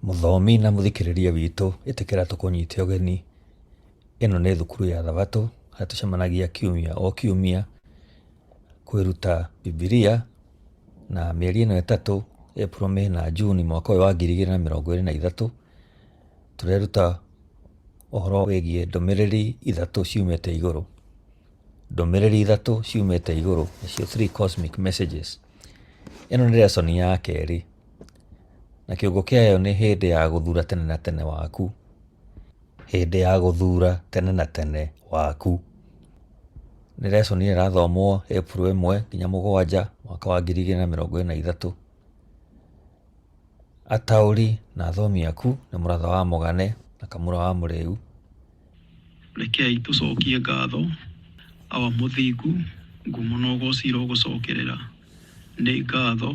Mũthomi na mũthikĩrĩria witũ, ĩtĩkĩra tũkũnyite ũgeni. Ĩno nĩ thukuru ya Thabatũ, harĩa tũcemanagia kiumia o kiumia kwĩruta Bibilia, na mĩeri ĩno ĩtatũ, April, May na June mwaka ũyũ wa 2023, tũreruta ũhoro wĩgiĩ ndũmĩrĩri ithatũ ciumĩte igũrũ. Ndũmĩrĩri ithatũ ciumĩte igũrũ, nĩcio 3 cosmic messages. Ĩno nĩ lesson ya kerĩ, na kĩongo kĩayo nĩ hĩndĩ ya gũthura tene na tene waku. Hĩndĩ ya gũthura tene na tene waku. Nĩ lesson ĩrathomwo April 1 nginya 7 mwaka wa 2023. Ataũri na athomi aku nĩ Mũratha wa Mũgane na Kamũra wa Mũrĩu. Rekei tũcokie ngatho awa mũthingu, ngumo na ũgocira ũgũcokerera. Nĩ ngatho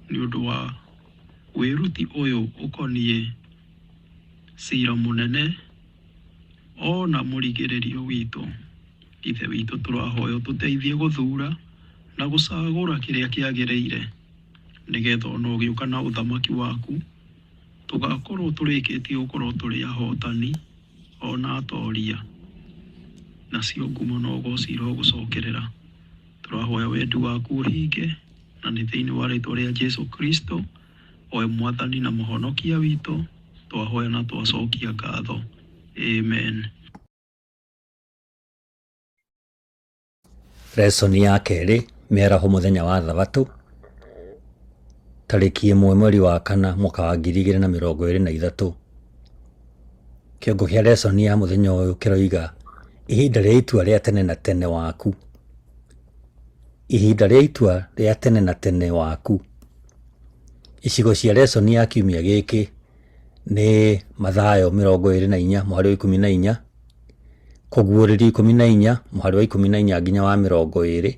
nĩ ũndũ wa wĩruti ũyũ ũkoniĩ cira mũnene ona mũrigĩrĩrio witũ. Ithe witũ tũrahoya tũteithie gũthura na gũcagũra kĩrĩa kĩagĩrĩire, nĩgetha ona ũgĩũka na ũthamaki waku tũgakorwo tũrĩkĩtie gũkorwo tũrĩ ahotani ona atoria. Nacio ngumo na ũgocira ũgũcokerera. Tũrahoya wendi waku ũhinge, na nĩ thĩinĩ wa rĩĩtwa rĩa Jesũ Kristo, owe mwathani na mũhonokia witũ, twahoya na twacokia ngatho. Amen. Lesson ya kerĩ, mĩaraho mũthenya wa Thabatũ, tarĩki 1 mweri wa 4 mwaka wa 2023. Kĩongo kĩa lesson ya mũthenya ũyũ kĩroiga ihinda rĩa itua rĩa tene na tene waku. Ihinda rĩa itua rĩa tene na tene waku. Icigo cia lesson ya kiumia gĩkĩ nĩ Mathayo 24 mũhari wa 14, Kũguũrĩrio 14 mũhari wa 14 nginya wa 20,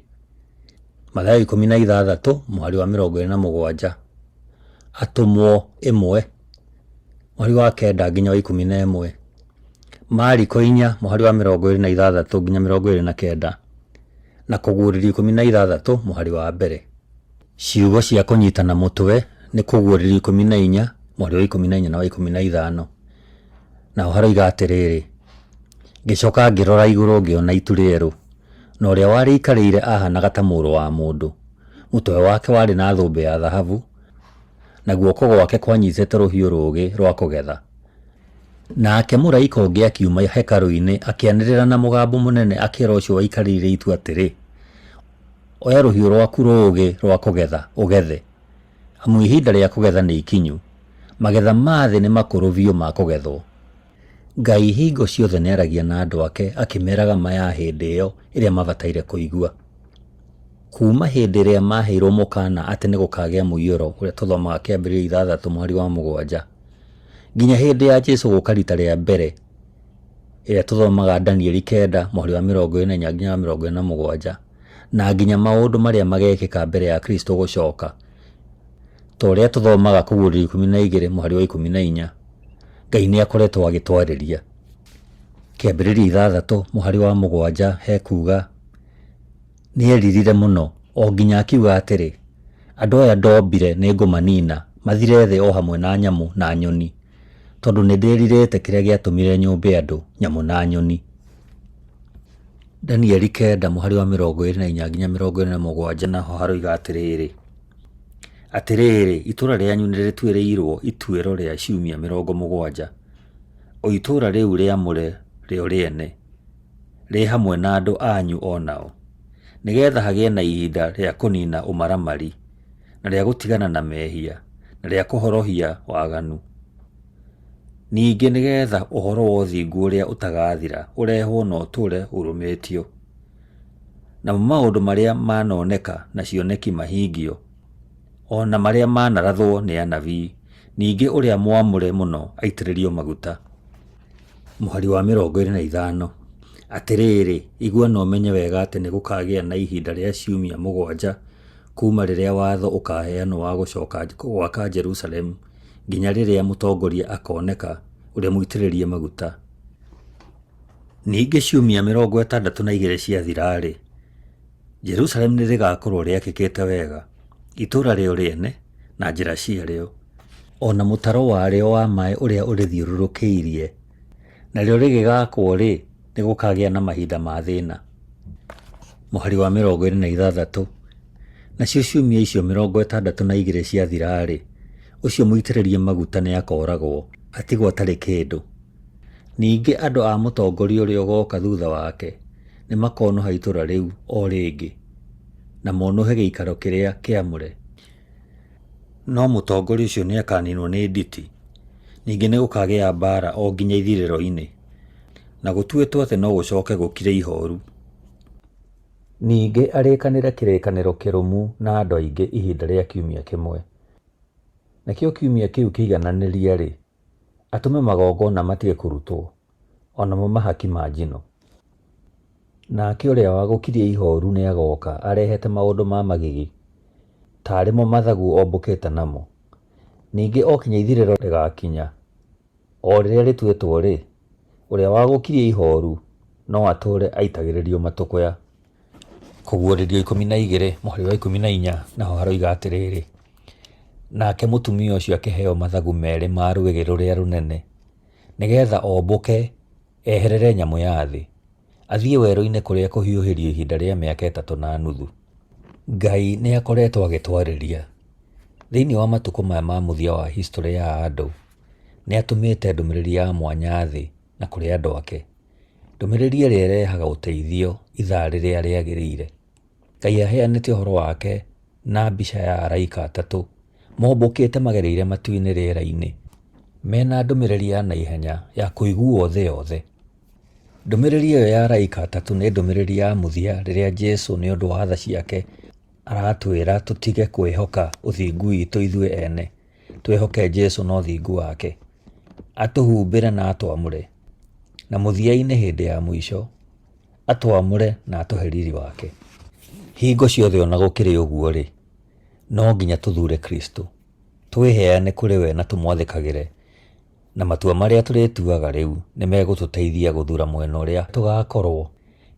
Mathayo 16 mũhari wa 27, Atũmwo 1 mũhari wa 9 nginya wa 11, Mariko 4 mũhari wa 26 nginya 29, na Kũguũrĩrio 16 mũhari wa 1. Ciugo cia kũnyitana mũtwe nĩ Kũguũrĩrio 14 mũhari wa 14 na wa 15. Na haroiga atĩrĩrĩ, ngĩcoka ngĩrora igũrũ ngĩona itu rĩerũ, na ũrĩa warĩikarĩire ahanaga ta mũrũ wa mũndũ. Mũtwe wake warĩ na thũmbĩ ya thahabu, na guoko gwake kwanyitĩte rũhiũ rũũgĩ rwa kũgetha. Nake mũraika ũngĩ akiuma hekarũ-inĩ akĩanĩrĩra na mũgambo mũnene akĩĩra ũcio waikarĩire itu atĩrĩ, oya rũhiũ rwaku rũũgĩ rwa kũgetha ũgethe, amu ihinda rĩa kũgetha nĩ ikinyu, magetha ma thĩ nĩ makũrũ biũ ma kũgethwo. Ngai hingo ciothe nĩ aragia na andũ ake akĩmeraga maya hĩndĩ ĩyo ĩrĩa mabataire kũigua. Kuuma hĩndĩ ĩrĩa maheirwo mũkaana atĩ nĩ gũkagĩa mũiyũro ũrĩa tũthomaga Kĩambĩrĩria 6 mweri wa 7, nginya hĩndĩ ya Jesũ gũka rita rĩa mbere ĩrĩa tũthomaga Danieli 9 mweri wa 40 nginya 47, na nginya maũndũ marĩa magekĩka mbere ya Kristo gũcoka, ta ũrĩa tũthomaga Kũguũrĩrio 12 mweri wa 14. Ngai nĩ akoretwo agĩtwarĩria. Kĩambĩrĩria 6 mweri wa 7 hekuga, nĩ eririre mũno o nginya akiuga atĩrĩ, andũ aya ndombire nĩ ngũmanina mathire thĩ o hamwe na nyamũ na nyoni, tondũ nĩ ndĩrirĩte kĩrĩa gĩatũmire nyũmbe andũ, nyamũ na nyoni. Danieli 9 mweri wa 24 nginya 27 naho haroiga atĩrĩrĩ, itũũra rĩanyu nĩ rĩtuĩrĩirwo ituĩro rĩa ciumia 70, o itũũra rĩu rĩamũre rĩo rĩene, rĩ hamwe na andũ anyu o nao, nĩgetha hagĩe na ihinda rĩa kũnina ũmaramari, na rĩa gũtigana na mehia, na rĩa kũhorohia waganu. Ningĩ nĩgetha ũhoro wa ũthingu ũrĩa ũtagathira ũrehwo na ũtũũre ũrũmĩtio, namo maũndũ marĩa manoneka na cioneki mahingio, ona marĩa manarathwo nĩ anabii, ningĩ ũrĩa mwamũre mũno aitĩrĩrio maguta. Mũhari wa 25, atĩrĩrĩ, igua na ũmenye wega atĩ nĩ gũkagĩa na ihinda rĩa ciumia 7 kuuma rĩrĩa watho ũkaheanwo wa gũcoka gwaka Jerusalemu nginya rĩrĩa mũtongoria akoneka ũrĩa mũitĩrĩrie maguta. Ningĩ ciumia 62 ciathira-rĩ, Jerusalemu nĩ rĩgakorwo rĩakĩkĩte wega, itũũra rĩo rĩene na njĩra ciarĩo, ona mũtaro warĩo wa maĩ ũrĩa ũrĩthiũrũrũkĩirie, narĩo rĩgĩgakwo-rĩ, nĩgũkagĩa na mahinda ma thĩna. Mũhari wa 26. Nacio ciumia icio 62 ciathira-rĩ, ũcio mũitĩrĩrie maguta nĩakoragwo, atigwo atarĩ kĩndũ. Ningĩ andũ a mũtongoria ũrĩa ũgoka thutha wake nĩmakonũha itũra rĩu o rĩngĩ, na monũhe gĩikaro kĩrĩa kĩamũre. No mũtongoria ũcio nĩakaninwo nĩ nditi. Ningĩ nĩgũkagĩa mbara o nginya ithirĩro-inĩ, na gũtuĩtwo atĩ no gũcoke gũkire ihoru. Ningĩ arĩkanĩre kĩrĩkanĩro kĩrũmu na andũ aingĩ ihinda rĩa kiumia kĩmwe. Nakĩo kiumia kĩu kĩigananĩrie-rĩ, atũme magongona matige kũrutwo, onamo mahaki ma njino. Nake ũrĩa wagũkirie ihoru nĩagoka arehete maũndũ ma magigi, tarĩmo mathagu ombũkĩte namo. Ningĩ okinya ithirĩro rĩgakinya, o rĩrĩa rĩtuĩtwo-rĩ, ũrĩa wagũkirie ihoru no atũre aitagĩrĩrio matũkũya. Kũguũrĩrio 12 mũhari wa 14 naho haroiga atĩrĩrĩ: nake mũtumia ũcio akĩheo mathagu merĩ ma rwĩgĩ rũrĩa rũnene, nĩgetha ombũke eherere nyamũ ya thĩ, athiĩ werũ-inĩ kũrĩa kũhiũhĩrio ihinda rĩa mĩaka 3.5. Ngai nĩakoretwo agĩtwarĩria. Thĩinĩ wa matukũ maya ma mũthia wa history ya andũ, nĩatũmĩte ndũmĩrĩri ya mwanya thĩ na kũrĩ andũ ake. Ndũmĩrĩri ĩrĩa ĩrehaga ũteithio ithaa rĩrĩa rĩagĩrĩire. Ngai aheanĩte ũhoro wake na mbica ya araika 3 mombũkĩte magereire matu-inĩ rĩera-inĩ, mena ndũmĩrĩri ya naihenya ya kũiguo thĩ yothe. Ndũmĩrĩri ĩyo ya araika 3 nĩ ndũmĩrĩri ya mũthia rĩrĩa Jesũ nĩ ũndũ wa tha ciake aratwĩra tũtige kwĩhoka ũthingu witũ ithuĩ ene, twĩhoke Jesũ na ũthingu wake, atũhumbĩre na atwamũre, na mũthia-inĩ hĩndĩ ya mũico atwamũre na atũhe riri wake. Hingo ciothe ona gũkĩrĩ ũguo-rĩ, no nginya tũthure Kristo, twĩheane kũrĩ we na tũmwathĩkagĩre, na matua marĩa tũrĩtuaga rĩu nĩmegũtũteithia gũthura mwena ũrĩa tũgakorwo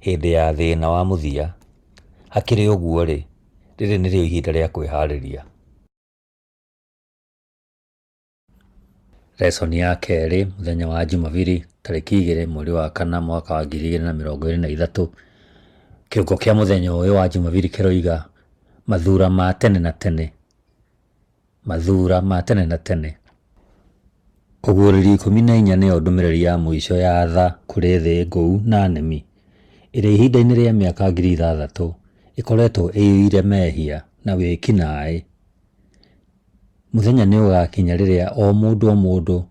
hĩndĩ ya thĩna wa mũthia. Hakĩrĩ ũguo-rĩ, rĩrĩ nĩrĩo ihinda rĩa kwĩharĩria. Lesson ya kerĩ, mũthenya wa Jumapili, tarĩki 2 mweri wa 4 mwaka wa 2023. Kĩongo kĩa mũthenya ũyũ wa Jumapili kĩroiga mathura ma tene na tene. Mathura ma tene na tene. Kũguũrĩrio 14 nĩyo ndũmĩrĩri ya mũico ya tha kũrĩ thĩ ngũu na nemi, ĩrĩa ihinda-inĩ rĩa mĩaka 6000 ĩkoretwo ĩiyũire mehia na wĩkinaĩ. Mũthenya nĩ ũgakinya rĩrĩa o mũndũ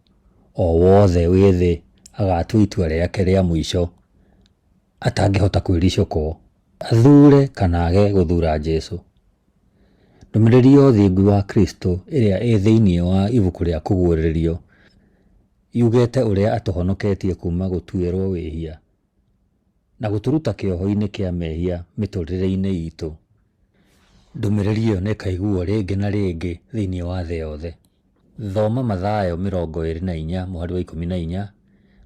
o wothe wĩ thĩ agatua itua rĩake rĩa mũico, atangĩhota kwĩricũkwo, athure kana age gũthura Jesũ. Ndũmĩrĩri ya ũthingu wa Kristo ĩrĩa ĩ thĩinĩ wa ibuku rĩa kũguũrĩrio yugĩte ũrĩa atũhonoketie kuma gũtuĩrwo wĩhia na gũtũruta kĩoho-inĩ kĩa mehia mĩtũrĩre-inĩ itũ. Ndũmĩrĩri ĩyo nĩĩkaiguo rĩngĩ na rĩngĩ thĩinĩ wa thĩ yothe. Thoma Mathayo 24 mũhari wa 14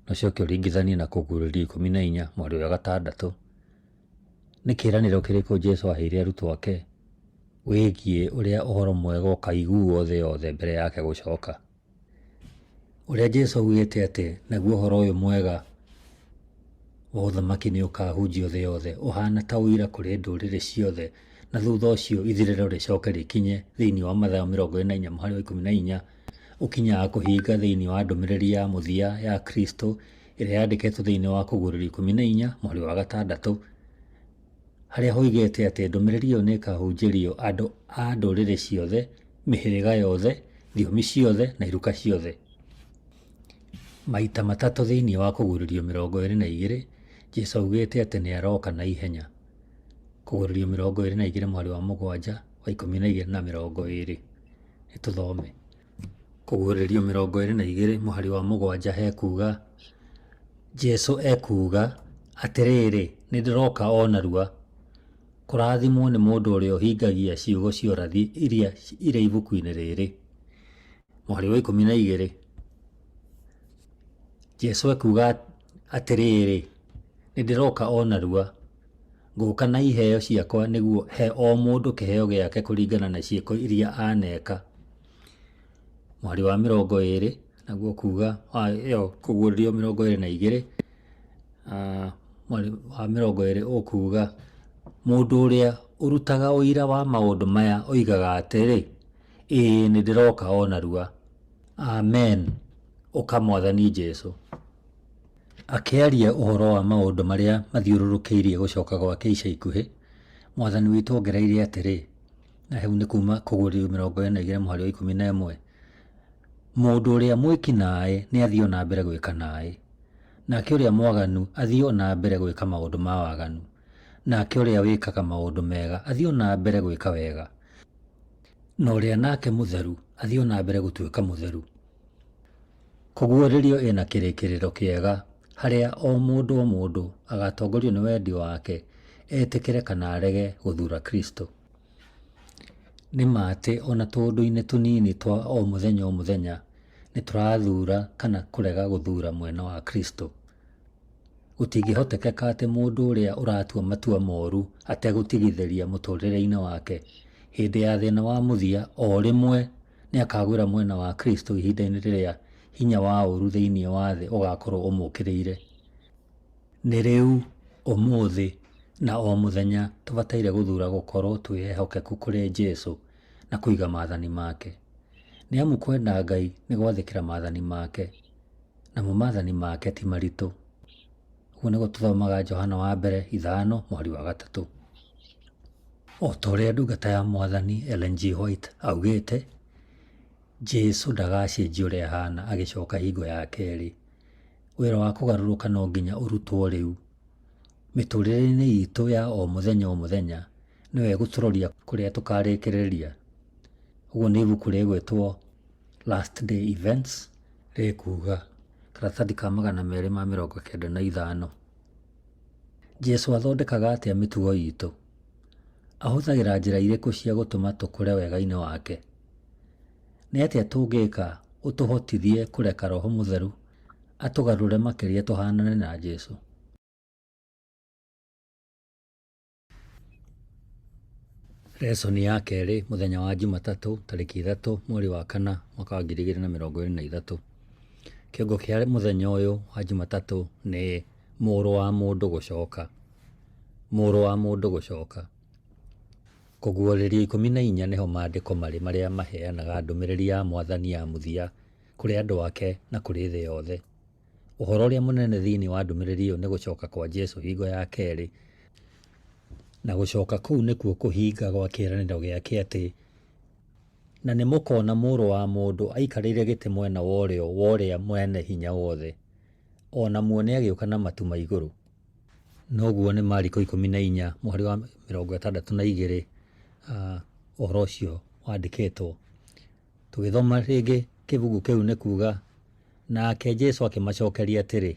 na ũcoke ũringithanie na kũguũrĩrio 14 mweri wa 6. Nĩ kĩĩranĩro kĩrĩkũ Jesũ aheire arutwo ake wĩgiĩ ũrĩa ũhoro mwega ũkaiguo thĩ yothe mbere yake gũcoka? Ũrĩa Jesũ augĩte atĩ naguo ũhoro ũyũ mwega wa ũthamaki nĩ ũkahunjio thĩ yothe, ũhana ta ũira kũrĩ ndũrĩrĩ ciothe, na thutha ũcio ithirĩro rĩcoke rĩkinye thĩinĩ wa Mathayo 24 mũhari wa 14, ũkinyaga kũhinga thĩinĩ wa ndũmĩrĩri ya mũthia ya Kristo ĩrĩa yandĩkĩtwo thĩinĩ wa kũguũrĩrio 14 mweri wa 6, harĩa hoigĩte atĩ ndũmĩrĩri ĩyo nĩ ĩkahunjĩrio andũ a ndũrĩrĩ ciothe, mĩhĩrĩga yothe, thiomi ciothe na iruka ciothe. Maita matatũ thĩinĩ wa kũguũrĩrio 22 Jesũ augĩte atĩ nĩ aroka na ihenya. Kũguũrĩrio 22 mweri wa 7 wa 12 na 20. Nĩtũthome. Kũguũrĩrio 22 mweri wa 7 hekuga, Jesũ ekuga atĩrĩrĩ, nĩndĩroka o narua. Kũrathimwo nĩ mũndũ ũrĩa ũhingagia ciugo cia ũrathi iria irĩ ibuku-inĩ rĩrĩ. Mweri wa 12 Jesũ ekuga atĩrĩrĩ, nĩndĩroka o narua, ngũka na iheo ciakwa nĩguo he o mũndũ kĩheo gĩake kũringana na ciĩko iria aneka. mwari wa 20 naguo kuga kũguũrĩrio 22 mwari wa 20 ũkuga mũndũ ũrĩa ũrutaga ũira wa maũndũ maya oigaga atĩrĩ, ĩĩ nĩ ndĩroka o narua. Amen. Ũka Mwathani Jesũ. Akĩaria ũhoro wa maũndũ marĩa mathiũrũrũkĩirie gũcoka gwake ica ikuhĩ, Mwathani witũ ongereire atĩrĩ, na hau nĩ kuma Kũguũrĩrio 22 mũhari wa 11, mũndũ ũrĩa mwĩki naĩ nĩ athiĩ na mbere gwĩka naĩ, nake ũrĩa mwaganu athiĩ na mbere gwĩka maũndũ ma waganu, nake ũrĩa wĩkaga maũndũ mega athiĩ na mbere gwĩka wega, na ũrĩa nake mũtheru athiĩ na mbere gũtuĩka mũtheru. Kũguũrĩrio ĩna kĩrĩkĩrĩro kĩega harĩa o mũndũ agatongorio nĩ wendi wake, etĩkĩre kana arege gũthura Kristo. Nĩ ma atĩ ona tũũndũ-inĩ tũnini twa o mũthenya nĩ tũrathura kana kũrega gũthura mwena wa Kristo. Gũtingĩhotekeka atĩ mũndũ ũrĩa ũratua matua moru ategũtigithĩria mũtũrĩre-inĩ wake hĩndĩ ya thĩna wa mũthia o rĩmwe nĩ akagwĩra mwena wa Kristo ihinda-inĩ rĩrĩa hinya wa ũru thĩinĩ wa thĩ ũgakorwo ũmũkĩrĩire. Nĩ rĩu ũmũthĩ na o mũthenya tũbataire gũthura gũkorwo twĩhokeku kũrĩ Jesũ na kũiga maathani make. Nĩ amu kwenda Ngai nĩ gwathĩkĩra maathani make, namo maathani make ti maritũ. Ũguo nĩguo tũthomaga Johana wa mbere 5 mweri wa 3. O ta ũrĩa ndungata ya Mwathani Ellen G. White augĩte, Jesũ ndagacenjia ũrĩa ahana agĩcoka hingo ya kerĩ. Wĩra wa kũgarũrũka no nginya ũrutwo rĩu. Mĩtũrĩre-inĩ itũ ya o mũthenya nĩwe gũtũroria kũrĩa tũkarĩkĩrĩria. Ũguo nĩ ibuku rĩgwĩtwo Last Day Events rĩkuga, karatathi ka 295. Jesũ athondekaga atĩa mĩtugo itũ? Ahũthagĩra njĩra irĩkũ cia gũtũma tũkũre wega-inĩ wake? Nĩ atĩa tũngĩka ũtũhotithie kũreka Roho Mũtheru atũgarũre makĩria tũhanane na Jesũ? Lesoni ya kerĩ mũthenya wa Jumatatũ tarĩki 3 mweri wa 4 mwaka wa 2023. Kĩongo kĩa mũthenya ũyũ wa Jumatatũ nĩ mũrũ wa mũndũ gũcoka. Mũrũ wa mũndũ gũcoka. Kũguũrĩrio 14 nĩho maandĩko marĩa maheanaga ndũmĩrĩri ya Mwathani ya mũthia kũrĩ andũ ake na kũrĩ thĩ yothe. Ũhoro ũrĩa mũnene thĩinĩ wa ndũmĩrĩri ĩyo nĩ gũcoka kwa Jesũ hingo ya kerĩ, na gũcoka kũu nĩkuo kũhinga gwa kĩĩranĩro gĩake atĩ, na nĩ mũkona mũrũ wa mũndũ aikarĩire gĩtĩ mwena wa ũrĩa mwene hinya wothe, ona muone agĩũka na matu ma igũrũ. Noguo nĩ Mariko 14 mũhari wa 62 ũhoro ũcio wandĩkĩtwo. Tũgĩthoma rĩngĩ kĩbuku kĩu nĩ kuga, nake Jesũ akĩmacokeria atĩrĩ,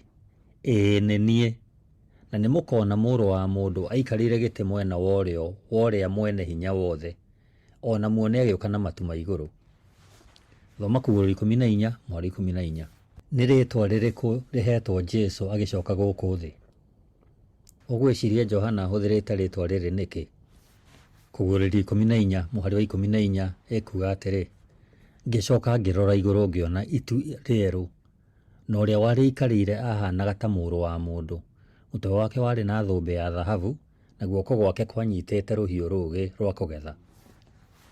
ĩĩ nĩ niĩ, na nĩ mũkona mũrũ wa mũndũ aikarĩire gĩtĩ mwena wa ũrĩa mwene hinya wothe, ona muone agĩũka na matu ma igũrũ. Thoma Kũguũrĩrio 14 mweri 14. Nĩ rĩĩtwa rĩrĩkũ rĩhetwo Jesũ agĩcoka gũkũ thĩ? Ũgwĩciria Johana ahũthĩrĩte rĩĩtwa rĩrĩ nĩkĩ? Kũguũrĩrio 14 mũhari wa 14 ĩkuga atĩrĩ, ngĩcoka ngĩrora igũrũ ngĩona itu rĩerũ, na ũrĩa warĩikarĩire ahanaga ta mũrũ wa mũndũ. Mũtwe wake warĩ na thũmbĩ ya thahabu, na guoko gwake kwanyitĩte rũhiũ rũũgĩ rwa kũgetha.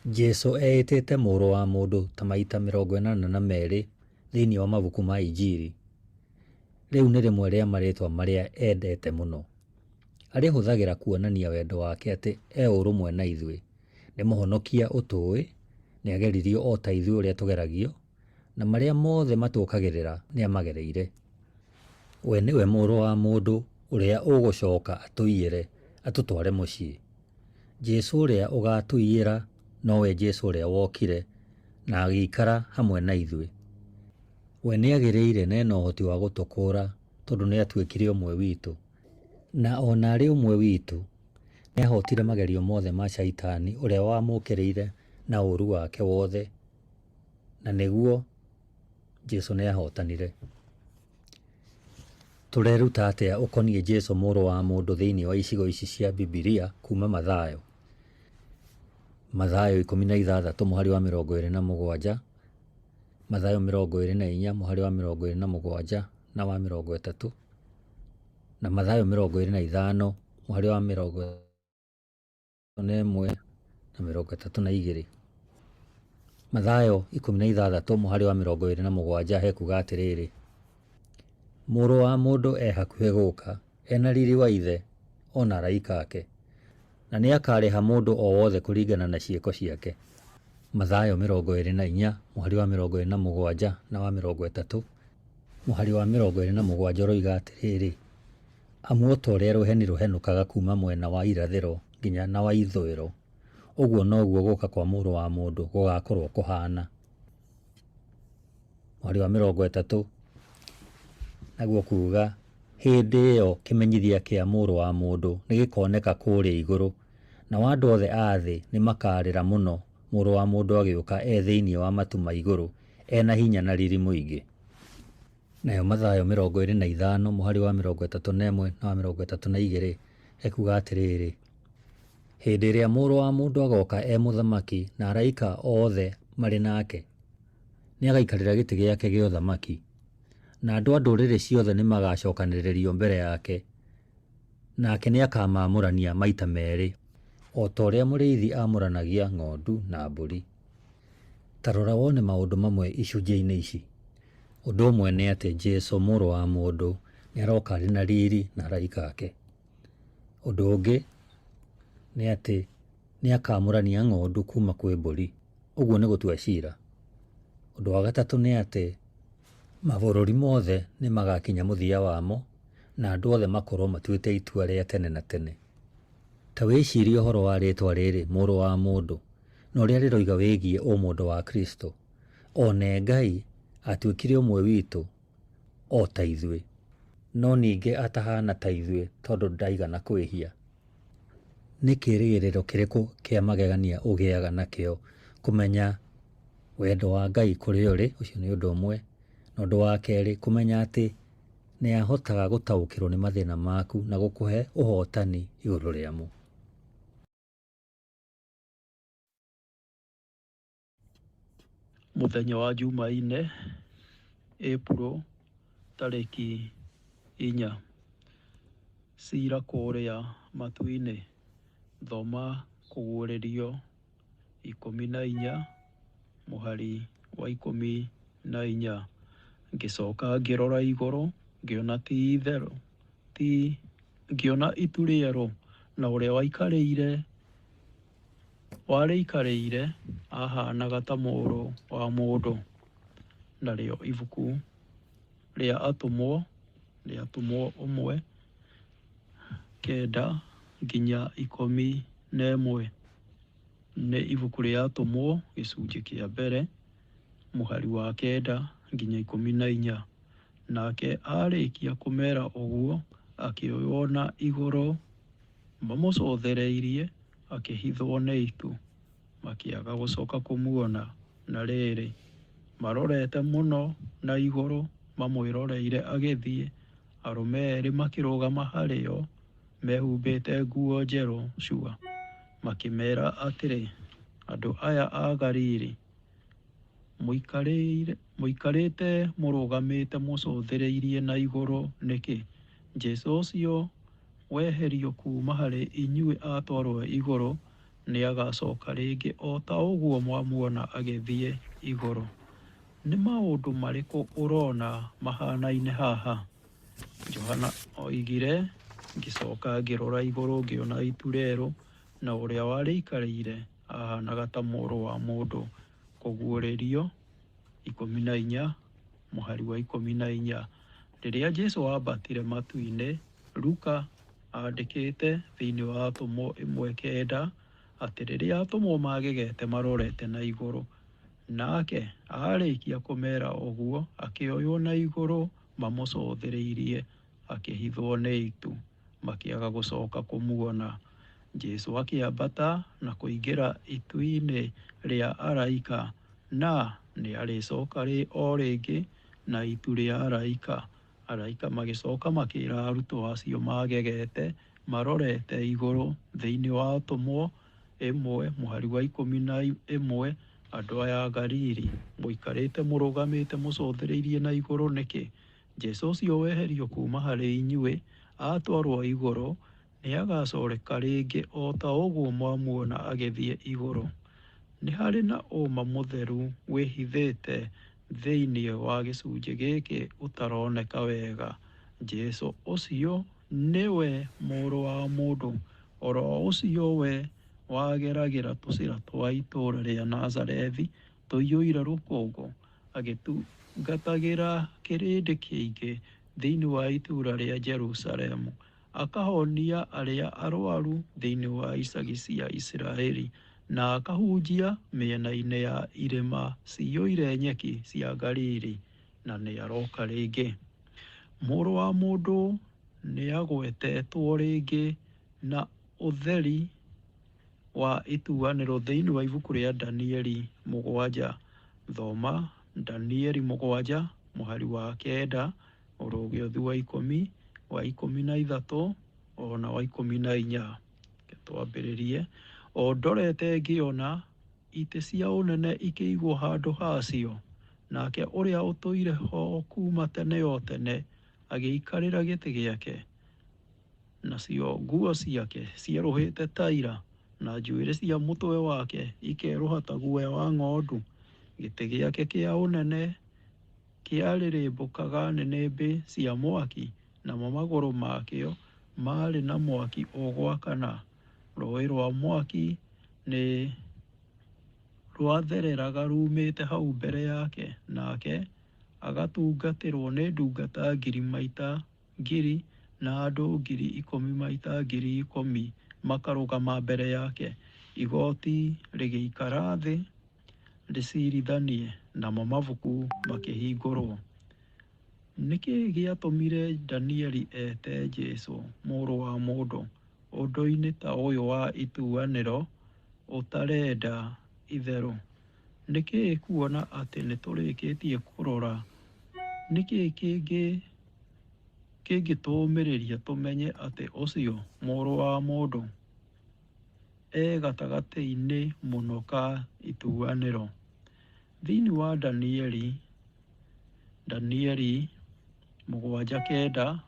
Jesũ eĩtĩte mũrũ wa mũndũ ta maita 42 thĩinĩ wa mabuku ma Injili. Rĩu nĩ rĩmwe rĩa marĩĩtwa marĩa endete mũno. Arĩhũthagĩra kuonania wendo wake atĩ ũrũmwe na ithuĩ, nĩ mũhonokia ũtũĩ, nĩ ageririo o ta ithuĩ ũrĩa tũgeragio, na marĩa mothe matũkagĩrĩra nĩ amagereire. We nĩwe mũrũ wa mũndũ ũrĩa ũgũcoka atũiyĩre atũtware mũciĩ. Jesũ ũrĩa ũgatũiyĩra nowe Jesũ ũrĩa wokire na agĩikara hamwe na ithuĩ. We nĩ agĩrĩire na ena ũhoti wa gũtũkũũra tondũ nĩ atuĩkire ũmwe witũ, na ona arĩ ũmwe witũ nĩ ahotire magerio mothe ma Shaitani ũrĩa wamũkĩrĩire na ũũru wake wothe, na nĩguo Jesũ nĩ ahotanire. Tũreruta atĩa ũkoniĩ Jesũ mũrũ wa mũndũ thĩinĩ wa icigo ici cia Bibilia kuma Mathayo? Mathayo 16 mũhari wa 27. Mathayo 24 mũhari wa 27 na wa 30, na Mathayo 25 mũhari wa 31 na 32. Mathayo 16 mũhari wa 27 hekuga atĩrĩrĩ: Mũrũ wa mũndũ e hakuhĩ gũka, ena riri wa ithe ona araika ake, na nĩ akarĩha mũndũ o wothe kũringana na ciĩko ciake. Mathayo 24 mũhari wa 27 na wa 30, mũhari wa 27 roiga atĩrĩrĩ: Amu o ta ũrĩa rũheni rũhenũkaga kuma mwena wa irathĩro nginya na wa ithũĩro, ũguo noguo gũka kwa Mũrũ wa mũndũ gũgakorwo kũhana. Mũhari wa 30 naguo kuuga, hĩndĩ ĩyo kĩmenyithia kĩa Mũrũ wa mũndũ nĩgĩkoneka kũrĩa igũrũ, nao andũ othe a thĩ nĩmakarĩra mũno Mũrũ wa mũndũ agĩũka thĩinĩ wa matu ma igũrũ, ena hinya na riri mũingĩ. Nayo Mathayo 25 mũhari wa 31 na wa 32 ekuga atĩrĩrĩ: Hĩndĩ ĩrĩa Mũrũ wa mũndũ agoka mũthamaki na araika othe marĩ nake, nĩagaikarĩra gĩtĩ gĩake gĩa ũthamaki, na andũ a ndũrĩrĩ ciothe nĩmagacokanĩrĩrio mbere yake, nake nĩakamamũrania maita merĩ, o ta ũrĩa mũrĩithi amũranagia ng'ondu na mbũri. Ta rora wone maũndũ mamwe icunjĩ-inĩ ici. Ũndũ ũmwe nĩ atĩ Jesũ Mũrũ wa mũndũ nĩaroka arĩ na riri na araika ake. Ũndũ ũngĩ nĩ atĩ nĩakamũrania ng'ondu kuma kwĩ mbũri, ũguo nĩ gũtua cira. Ũndũ wa gatatũ nĩ atĩ mabũrũri mothe nĩmagakinya mũthia wamo, na andũ othe makorwo matuĩte itua rĩa tene na tene. Ta wĩcirie ũhoro wa rĩtwa rĩrĩ Mũrũ wa mũndũ, na ũrĩa rĩroiga wĩgiĩ ũmũndũ wa Kristo. One Ngai atuĩkire ũmwe witũ o ta ithuĩ, no ningĩ atahana ta ithuĩ tondũ ndaigana kwĩhia. Nĩ kĩĩrĩgĩrĩro kĩrĩkũ kĩa magegania ũgĩaga nakĩo kũmenya wendo wa Ngai kũrĩ ũrĩ? Ũcio nĩ ũndũ ũmwe. Na ũndũ wa kerĩ, kũmenya atĩ nĩahotaga gũtaũkĩrwo nĩ mathĩna maku na gũkũhe ũhotani igũrũ rĩamo. Mũthenya wa Jumaine, April tarĩki 4, cira kũrĩa matu-inĩ. Thoma kũguũrĩrio 14 mũhari wa 14. Ngĩcoka ngĩrora igũrũ, ngĩona ngĩona itu rĩerũ, na ũrĩa warĩikarĩire ahanaga ta Mũrũ wa mũndũ. Narĩo ibuku rĩa atũmwo 1:9 nginya 11 nĩ ibuku rĩa atũmwo gĩcunjĩ kĩa mbere mũhari wa 9 nginya 14. Nake arĩkia kũmera ũguo, akĩoywo na igũrũ mamũcothereirie, akĩhithwo nĩ itu, makĩaga gũcoka kũmuona. Na rĩrĩ, marorete mũno na igũrũ mamwĩroreire agĩthiĩ, arũme erĩ makĩrũgama harĩo mehumbĩte nguo njerũ cua, makĩmera atĩrĩ: Andũ aya a Galili, mũikarĩte mũrũgamĩte mũcothereirie na igũrũ nĩkĩ? Jesũ ũcio weherio kuma harĩ inyuĩ atwarwo igũrũ, nĩagacoka rĩngĩ o ta ũguo mwamuona agĩthiĩ igũrũ. Nĩ maũndũ marĩkũ ũrona mahanaine haha? Johana oigire, ngĩcoka ngĩrora igũrũ ngĩona itu rĩerũ, na ũrĩa warĩikarĩire ahanaga ta Mũrũ wa mũndũ. Kũguũrĩrio 14 mũhari wa 14. Rĩrĩa Jesũ ambatire matu-inĩ, Luka andĩkĩte thĩinĩ wa Atũmwo 1:9 atĩ rĩrĩa atũmwo magegete marorete na igũrũ, nake arĩkia kũmera ũguo, akĩoywo na igũrũ mamũcothereirie, akĩhithwo nĩ itu, makĩaga gũcoka kũmuona. Jesũ akĩambata na kũingĩra itu-inĩ rĩa araika, na nĩarĩcoka o rĩngĩ na itu rĩa araika. Araika magĩcoka makĩĩra arutwo acio magegete marorete igũrũ thĩinĩ wa Atũmwo 1 mũhari wa 11 andũ aya Galili mũikarĩte mũrũgamĩte mũcothereirie na igũrũ nĩkĩ? Jesu ũcio weherio kuma harĩ inyuĩ atwarwo igũrũ nĩ agacoreka rĩngĩ o ta ũguo mwamuona agĩthiĩ igũrũ. Nĩ harĩ na ũma mũtheru wĩhithĩte thĩinĩ wa gĩcunjĩ gĩkĩ ũtaroneka wega. Jesu ũcio nĩwe mũrũ wa mũndũ, oro ũcio we wageragĩra tũcĩra twa itũũra rĩa Nazarethi tũiyũire rũkũngũ, agĩtungatagĩra kĩrĩndĩ kĩingĩ thĩinĩ wa itũũra rĩa Jerusalemu, akahonia arĩa arwaru thĩinĩ wa icagi cia Isiraeli, na akahunjia mĩena-inĩ ya irĩma ciyũire nyeki cia Galili, na nĩ aroka rĩngĩ. Mũrũ wa mũndũ nĩ agwetetwo rĩngĩ na ũtheri wa ituanĩro thĩinĩ wa ibuku rĩa Danieli 7. Thoma Danieli 7 mũhari wa 9 ũrũgĩothi wa 10, wa 13 ona wa 14. Twambĩrĩrie. O ndorete ngĩona itĩ cia ũnene ikĩigwo handũ hacio, nake ũrĩa ũtũire ho kuma tene o tene agĩikarĩra gĩtĩ gĩake, nacio nguo ciake cierũhĩte ta ira, na njuĩrĩ cia mũtwe wake ikerũha ta guoya wa ng'ondu. Gĩtĩ gĩake kĩa ũnene kĩarĩrĩmbũkaga nĩnĩmbĩ cia mwaki, namo magũrũ makĩo marĩ na mwaki ũgwakana. Rũĩ rwa mwaki nĩ rwathereraga rumĩte hau mbere yake, nake agatungatĩrwo nĩ ndungata 10,000 na andũ 10,000 maita 10,000 makarũgama mbere yake. Igoti rĩgĩikara thĩ rĩcirithanie, namo mabuku makĩhingũrwo. Nĩkĩ gĩatũmire Danieli ete Jesu mũrũ wa mũndũ ũndũ-inĩ ta ũyũ wa ituanĩro ũtarenda itherũ? Nĩkĩ kuona atĩ nĩtũrĩkĩtie kũrora? Nĩkĩ kĩngĩtũmĩrĩria tũmenye atĩ ũcio mũrũ wa mũndũ gatagatĩ-inĩ mũno ka ituanĩro? Thĩinĩ wa Danieli 7:9,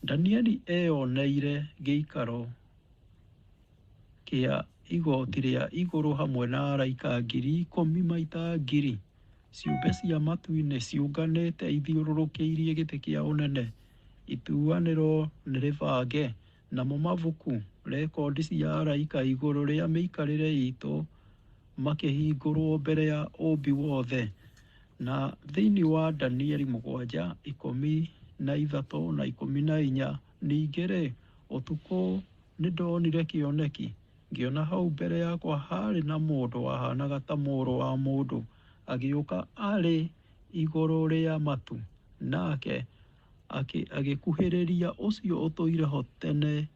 Danieli eyoneire gĩikaro kĩa igoti rĩa igũrũ hamwe na araika 10,000 maita 1000. Ciũmbe cia matu-inĩ ciũnganĩte ithiũrũrũkĩirie gĩtĩ kĩa ũnene. Ituanĩro nĩ rĩbange, namo mabuku, rekondi cia araika igũrũ rĩa mĩikarĩre itũ makĩhingũrwo mbere ya ũmbi wothe. Na thĩinĩ wa Danieli 7:13 na 14, ningĩ-rĩ, ũtukũ nĩ ndonire kĩoneki, ngĩona hau mbere yakwa harĩ na mũndũ wahanaga ta mũrũ wa mũndũ, agĩũka arĩ igũrũ rĩa matu, nake agĩkuhĩrĩria ũcio ũtũire ho tene,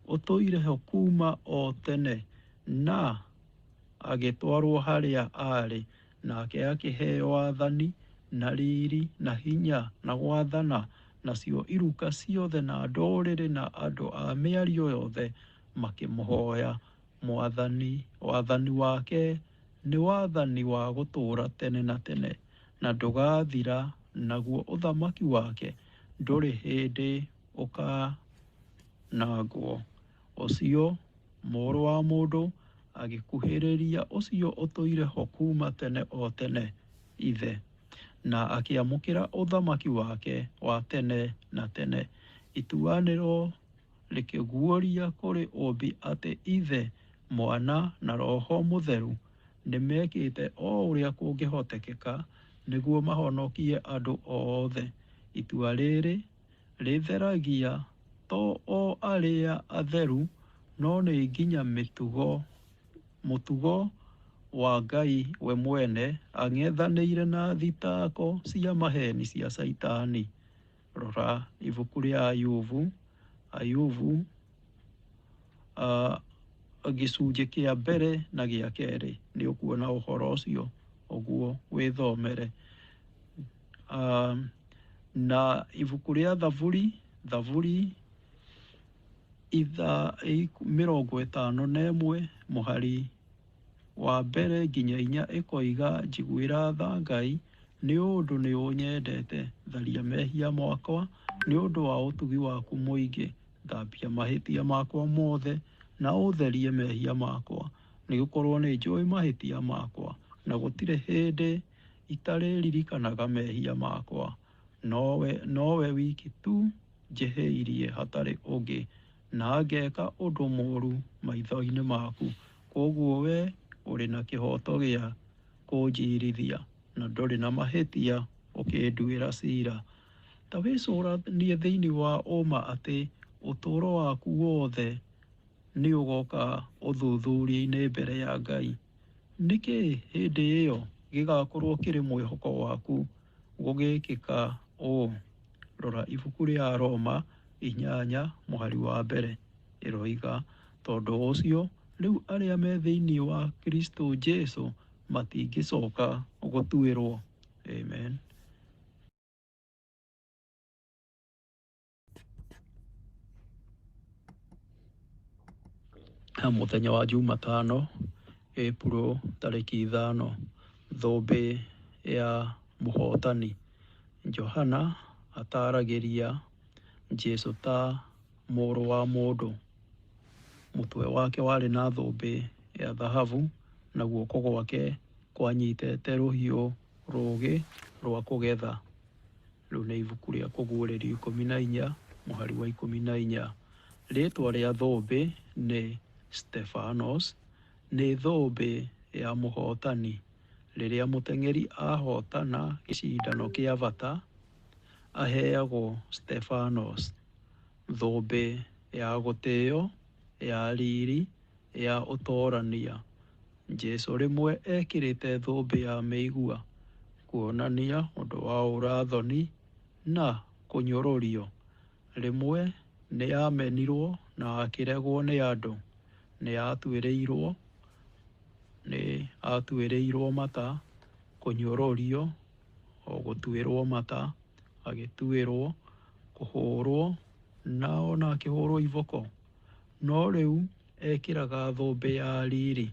ũtũire ho kuma o tene, na agĩtwarwo harĩa arĩ, nake akĩheo wathani na riri na hinya na gwathana, nacio iruka ciothe na ndũrĩrĩ na andũ a mĩario yothe makĩmũhoya mwathani. Wathani wake nĩ wathani wa gũtũũra tene na tene, na ndũgathira, naguo ũthamaki wake ndũrĩ hĩndĩ ũkanangwo. Ũcio mũrũ wa mũndũ agĩkuhĩrĩria ũcio ũtũire ho kuma tene o tene, ithe, na akĩamũkĩra ũthamaki wake wa tene na tene. Ituanĩro rĩkĩguũria kũrĩ ũmbi atĩ Ithe, Mwana na Roho Mũtheru nĩ mekĩte o ũrĩa kũngĩhotekeka nĩguo mahonokie andũ othe. Itua rĩrĩ rĩtheragia to o arĩa atheru, no nĩ nginya mũtugo wa Ngai we mwene ang'ethanĩire na thitako cia maheni cia Saitani. Rora ibuku rĩa Ayubu gĩcunjĩ kĩa mbere na gĩa kerĩ, nĩ ũkuona ũhoro ũcio ũguo wĩthomere. Na ibuku rĩa Thaburi 51 mũhari wa mbere nginya 4 ĩkoiga, njiguĩra tha Ngai nĩ ũndũ nĩ ũnyendete, tharia mehia makwa nĩ ũndũ wa ũtugi waku mũingĩ, thambia mahĩtia makwa mothe na ũtherie mehia makwa, nĩgũkorwo nĩ njũĩ mahĩtia makwa, na gũtirĩ hĩndĩ itarĩririkanaga mehia makwa. Nowe wiki tu njĩhĩirie hatarĩ ũngĩ, na ngeka ũndũ mũũru maitho-inĩ maku. Koguo we ũrĩ na kĩhoto gĩa kũnjirithia, na ndũrĩ na mahĩtia ũkĩnduĩra cira. Ta wĩcũranie thĩinĩ wa ũma atĩ ũtũũro waku wothe nĩ ũgoka ũthuthuria-inĩ mbere ya Ngai. Nĩkĩ hĩndĩ ĩyo gĩgakorwo kĩrĩ mwĩhoko waku gũgĩkĩka ũũ? Rora ibuku rĩa Roma 8:1 ĩroiga, tondũ ũcio rĩu arĩa me thĩinĩ wa Kristo Jesũ matingĩcoka gũtuĩrwo. Amen. Mũthenya wa Jumatano, Ĩpuro tarĩki 5, thũmbĩ ya mũhotani. Johana ataragĩria Jesũ ta mũrũ wa mũndũ. Mũtwe wake warĩ na thũmbĩ ya thahabu, na guoko gwake kwanyitĩte rũhiũ rũũgĩ rwa kũgetha. Rĩu nĩ ibuku rĩa Kũguũrĩrio 14:14. Rĩĩtwa rĩa thũmbĩ nĩ Stephanos, nĩ thũmbĩ ya mũhotani. Rĩrĩa mũteng'eri ahotana gĩcindano kĩa bata, aheagwo Stephanos, thũmbĩ ya gũtĩĩo, ya riri, ya ũtoorania. Jesũ rĩmwe ekĩrĩte thũmbĩ ya mĩigua, kuonania ũndũ wa ũũra-thoni na kũnyũrũrio. Rĩmwe nĩ amenirwo na akĩregwo nĩ andũ. Nĩ atuĩrĩirwo mata, kũnyũrũrio, o gũtuĩrwo mata, agĩtuĩrwo, kũhũrwo, na ona akĩhũrwo iboko. No rĩu ekĩraga thũmbĩ ya riri,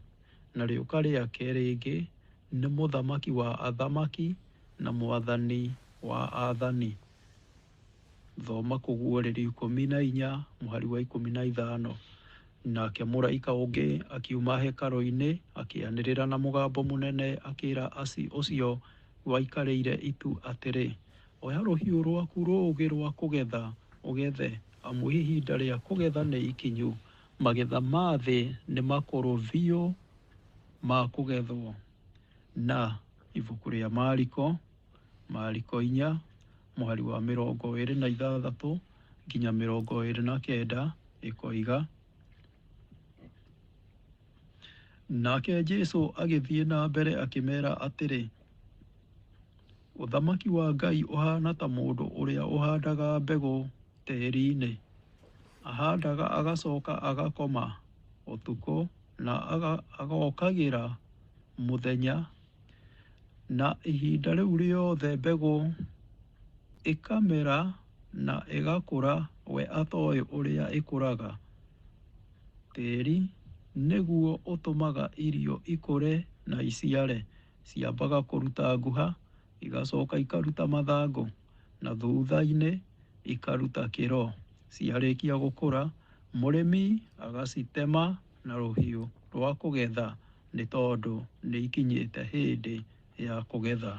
na rĩũka rĩake rĩngĩ nĩ mũthamaki wa athamaki na mwathani wa aathani. Thoma Kũguũrĩrio 14:15. Nake mũraika ũngĩ akiuma hekarũ-inĩ akĩanĩrĩra na mũgambo mũnene akĩĩra ũcio waikarĩire itu atĩrĩ, oya rũhiũ rwaku rũũgĩ rwa kũgetha ũgethe, amu ihinda rĩa kũgetha nĩ ikinyu, magetha ma thĩ nĩ makũrũ biũ ma kũgethwo. Na ibuku rĩa Mariko 4:26-29 ĩkoiga, nake Jesũ agĩthiĩ na mbere akĩmeera atĩrĩ, ũthamaki wa Ngai ũhaana ta mũndũ ũrĩa ũhaandaga mbegũ tĩĩri-inĩ. Ahaandaga agacoka agakoma ũtukũ, na agokagĩra mũthenya, na ihinda rĩu rĩothe mbegũ ĩkamera na ĩgakũra, we atoĩ ũrĩa ĩkũraga. Tĩĩri nĩguo ũtũmaga irio ikũre na iciare. Ciambaga kũruta nguha, igacoka ikaruta mathangũ, na thutha-inĩ ikaruta kĩro. Ciarĩkia gũkũra, mũrĩmi agacitema na rũhiũ rwa kũgetha, nĩ tondũ nĩ ikinyĩte hĩndĩ ya kũgetha.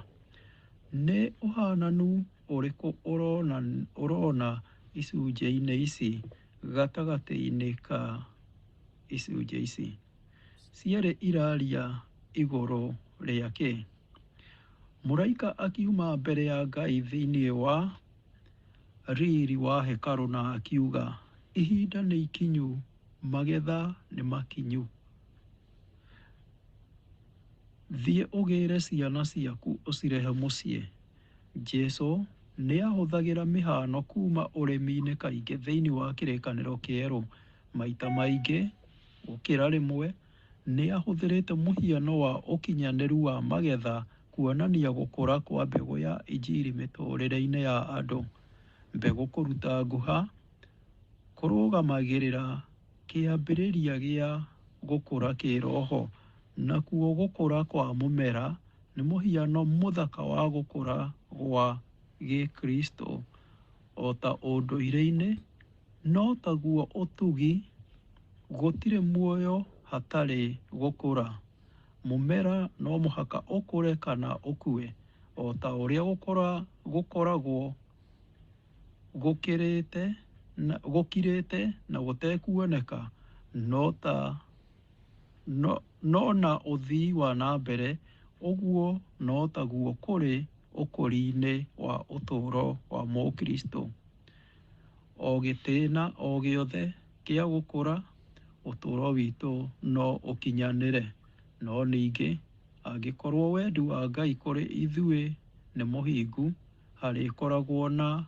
Nĩ ũhaananu ũrĩkũ ũrona icunjĩ-inĩ ici gatagatĩ-inĩ ka icunjĩ ici? Cierĩ iraria igũrũ rĩakĩ? Mũraika akiuma mbere ya Ngai thĩinĩ wa riri wa hekarũ na akiuga, ihinda nĩ ikinyu, magetha nĩ makinyu. Thiĩ ũgĩĩre ciana ciaku ũcirehe mũciĩ. Jesũ nĩ ahũthagĩra mĩhano kuuma ũrĩmi-inĩ kaingĩ thĩinĩ wa kĩrĩkanĩro kĩerũ. Maita maingĩ gũkĩra rĩmwe nĩ ahũthĩrĩte mũhiano wa ũkinyanĩru wa magetha kuonania gũkũra kwa mbegũ ya injiri mĩtũũrĩre-inĩ ya andũ. Mbegũ kũruta nguha kũrũgamagĩrĩra kĩambĩrĩria gĩa gũkũra kĩroho nakuo gũkũra kwa mũmera nĩ mũhiano mũthaka wa gũkũra gwa gĩkristo, o ta ũndũire-inĩ, no taguo ũtugi, gũtirĩ muoyo hatarĩ gũkũra. Mũmera no mũhaka ũkũre kana ũkue, o ta ũrĩa gũkoragwo gũkirĩte na gũtekuoneka, no na ũthii wa na mbere, ũguo no taguo kũrĩ ũkũri-inĩ wa ũtũũro wa mũkristo. O gĩtĩna o gĩothe kĩa gũkũra, ũtũũro witũ no ũkinyanĩre, no ningĩ angĩkorwo wendi wa Ngai kũrĩ ithuĩ nĩ mũhingu, harĩkoragwo na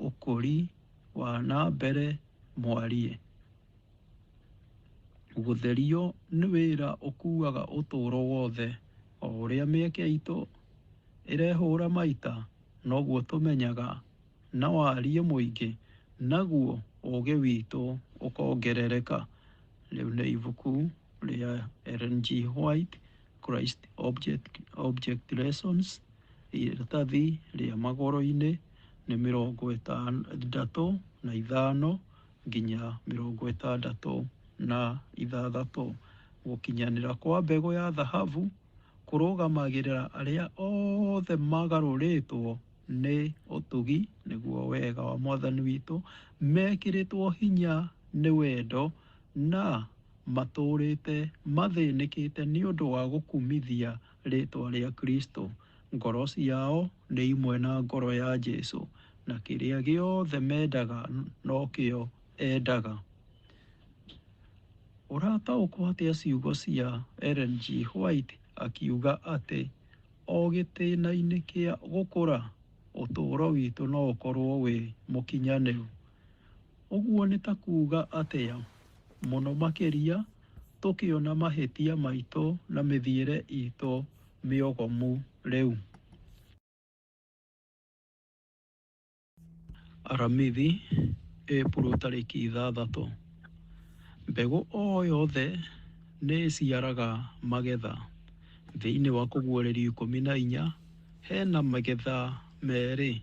ũkũri wa na mbere mwarie. Gũtherio nĩ wĩra ũkuaga ũtũũro wothe, o ũrĩa mĩeke itũ ĩrehũra maita, noguo tũmenyaga na wariĩ mũingĩ, naguo ũũgĩ witũ ũkongerereka. Rĩu nĩ ibuku rĩa Ellen G. White, Christ Object Lessons, iratathi rĩa magũrũ-inĩ nĩ 65 nginya 66. Gũkinyanĩra kwa mbegũ ya thahabu kũrũgamagĩrĩra arĩa othe magarũrĩtwo nĩ ũtugi, nĩguo wega wa Mwathani witũ, mekĩrĩtwo hinya nĩ wendo na matũrĩte mathĩnĩkĩte nĩ ũndũ wa gũkumithia rĩtwa rĩa Kristo. Ngoro ciao nĩ imwe na ngoro ya Jesũ, na kĩrĩa gĩothe mendaga no kĩo endaga. Ũrataũkwo atĩa ciugo cia Ellen G. White akiuga atĩ o gĩtĩna-inĩ kĩa gũkũra, ũtũũro witũ no ũkorwo wĩ mũkinyanĩru? Ũguo nĩ ta kuuga atĩa? Mũno makĩria tũkĩona mahĩtia maitũ na mĩthiĩre itũ mĩogomu rĩu. Aramithi, Ĩpuro tarĩki 6. Mbegũ o yothe nĩ ĩciaraga magetha. Thĩinĩ wa Kũguũrĩrio 14 hena magetha merĩ: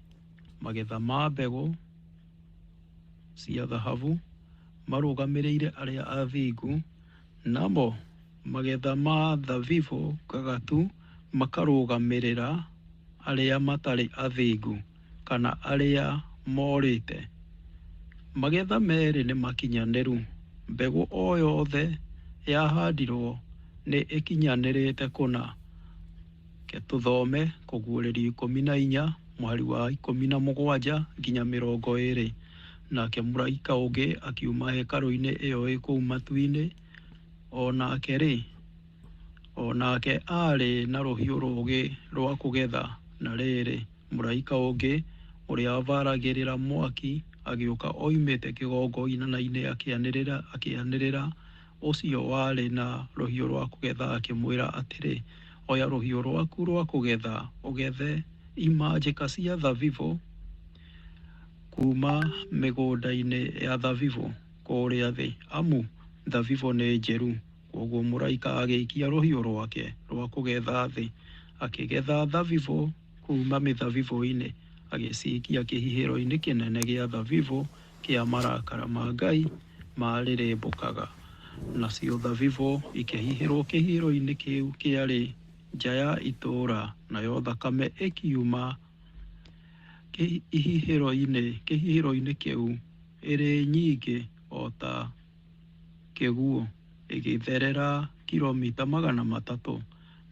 magetha ma mbegũ cia thahabu marũgamĩrĩire arĩa athingu, namo magetha ma thabibũ gagatu makarũgamĩrĩra arĩa matarĩ athingu kana arĩa morĩte. Magetha merĩ nĩ makinyanĩru. Mbegũ o yothe yahandirwo nĩ ĩkinyanĩrĩte kũna. Ke tũthome Kũguũrĩrio 14 mweri wa 17 nginya 20. Nake mũraika ũngĩ akiuma hekarũ-inĩ ĩyo ĩ kũu matu-inĩ, onake arĩ na rũhiũ rũũgĩ rwa kũgetha. Na rĩrĩ, mũraika ũngĩ ũrĩa avaragĩrĩra mwaki agĩũka oimĩte kĩgongona-inĩ akĩanĩrĩra ũcio warĩ na rũhiũ rwa kũgetha, akĩmwĩra atĩrĩ, oya rũhiũ rwaku rwa kũgetha ũgethe imanjĩka cia thabibũ kuma mĩgũnda-inĩ ya thabibũ kũrĩa thĩ, amu thabibũ nĩ njeru. Koguo mũraika agĩikia rũhiũ rwake rwa kũgetha thĩ, akĩgetha thabibũ kuma mĩthabibũ-inĩ, agĩcikia kĩhihĩro-inĩ kĩnene gĩa thabibũ kĩa marakara ma Ngai marĩrĩmbũkaga. Nacio thabibũ ikĩhihĩrwo kĩhihĩro-inĩ kĩu kĩarĩ nja ya itũũra, nayo thakame ĩkiuma kĩhihĩro-inĩ kĩu ĩrĩ nyingĩ o ta kĩguũ, ĩgĩtherera kilomita 300,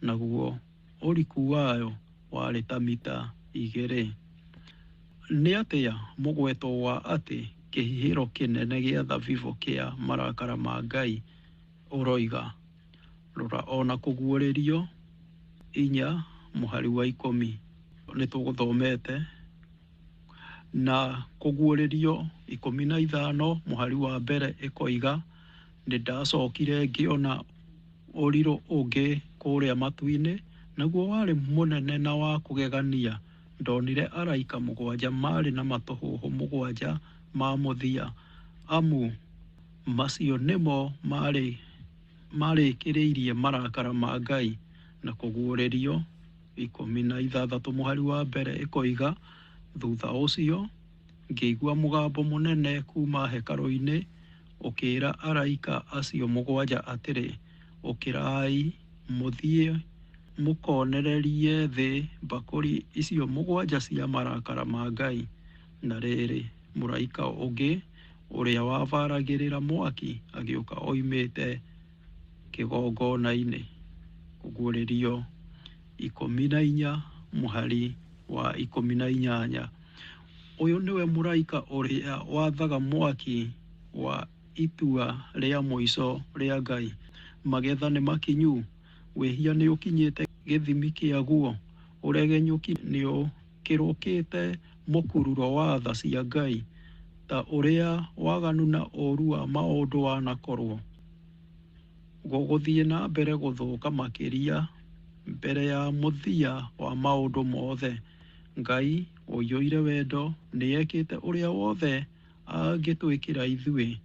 naguo ũriku wayo warĩ ta mita 2. Nĩ atĩa mũgweto wa atĩ kĩhihĩro kĩnene gĩa thabibũ kĩa marakara ma Ngai ũroiga? Rora ona Kũguũrĩrio 4 mũhari wa 10 nĩtũgũthomete, na Kũguũrĩrio 15 mũhari wa mbere ĩkoiga, nĩndacokire ngĩona ũrirũ ũngĩ kũrĩa matu-inĩ, naguo warĩ mũnene na wa kũgegania. Ndonire araika 7 marĩ na matũhũhũ 7 ma mũthia, amu macio nĩmo marĩ marĩkĩrĩirie marakara ma Ngai na kũguũrĩrio. 16 mũhari wa mbere ĩkoiga, thutha ũcio ngĩigua mũgambo mũnene kuma hekarũ-inĩ ũkĩĩra araika acio 7 atĩrĩ, ũkĩrai mũthiĩ mũkonererie thĩ mbakũri icio 7 cia marakara ma Ngai. Na rĩrĩ, mũraika ũngĩ ũrĩa wavaragĩrĩra mwaki agĩũka oimĩte kĩgongona-inĩ. Kũguũrĩrio 14 mũhari wa 18. Ũyũ nĩwe mũraika ũrĩa wathaga mwaki wa itua rĩa mũico rĩa Ngai. Magetha nĩ makinyu, wĩhia nĩ ũkinyĩte gĩthimi kĩaguo, ũregenyũki nĩ ũkĩrũkĩte mũkururo wa tha cia Ngai, ta ũrĩa waganu na ũũru wa maũndũ wanakorwo. Gũgũthiĩ na mbere gũthũka makĩria mbere ya mũthia wa maũndũ mothe. Ngai ũiyũire wendo nĩekĩte ũrĩa wothe angĩtwĩkĩra ithuĩ,